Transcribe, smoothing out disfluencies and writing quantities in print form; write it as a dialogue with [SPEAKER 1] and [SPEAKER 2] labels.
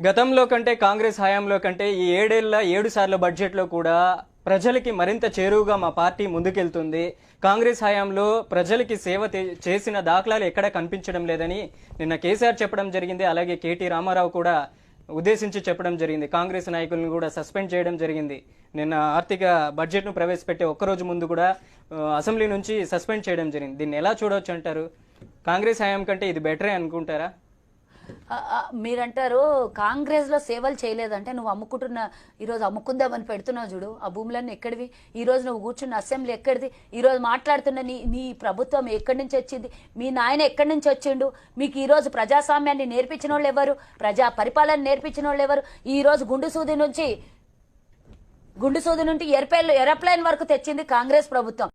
[SPEAKER 1] గతంలో కంటే కాంగ్రెస్ హయాంలో కంటే ఈ 7 సార్ల బడ్జెట్లో కూడా ప్రజలకి మరింత చేరువుగా మా పార్టీ ముందుకెళ్తుంది. కాంగ్రెస్ హయాంలో ప్రజలకి సేవ చేసిన దాఖలాలు ఎక్కడ కనిపించడం లేదని నిన్న కేసీఆర్ చెప్పడం జరిగింది. అలాగే కేటీ రామారావు కూడా ఉద్దేశించి చెప్పడం జరిగింది. కాంగ్రెస్ నాయకులను కూడా సస్పెండ్ చేయడం జరిగింది. నిన్న ఆర్థిక బడ్జెట్ను ప్రవేశపెట్టే ఒక్కరోజు ముందు కూడా అసెంబ్లీ నుంచి సస్పెండ్ చేయడం జరిగింది. దీన్ని ఎలా చూడవచ్చు అంటారు? కాంగ్రెస్ హయాం కంటే ఇది బెటరే అనుకుంటారా?
[SPEAKER 2] మీరంటారు కాంగ్రెస్ లో సేవలు చేయలేదంటే నువ్వు అమ్ముకుంటున్న ఈరోజు అమ్ముకుందామని పెడుతున్నావు చూడు, ఆ భూములన్నీ ఎక్కడివి? ఈ రోజు నువ్వు కూర్చున్న అసెంబ్లీ ఎక్కడిది? ఈ రోజు మాట్లాడుతున్న నీ ప్రభుత్వం ఎక్కడి నుంచి వచ్చింది? మీ నాయన ఎక్కడి నుంచి వచ్చిండు? మీకు ఈ రోజు ప్రజాస్వామ్యాన్ని నేర్పించిన వాళ్ళు ఎవరు? ప్రజా పరిపాలన నేర్పించిన వాళ్ళు ఎవరు? ఈ రోజు గుండు సూది నుండి ఏరోప్లేన్ వరకు తెచ్చింది కాంగ్రెస్ ప్రభుత్వం.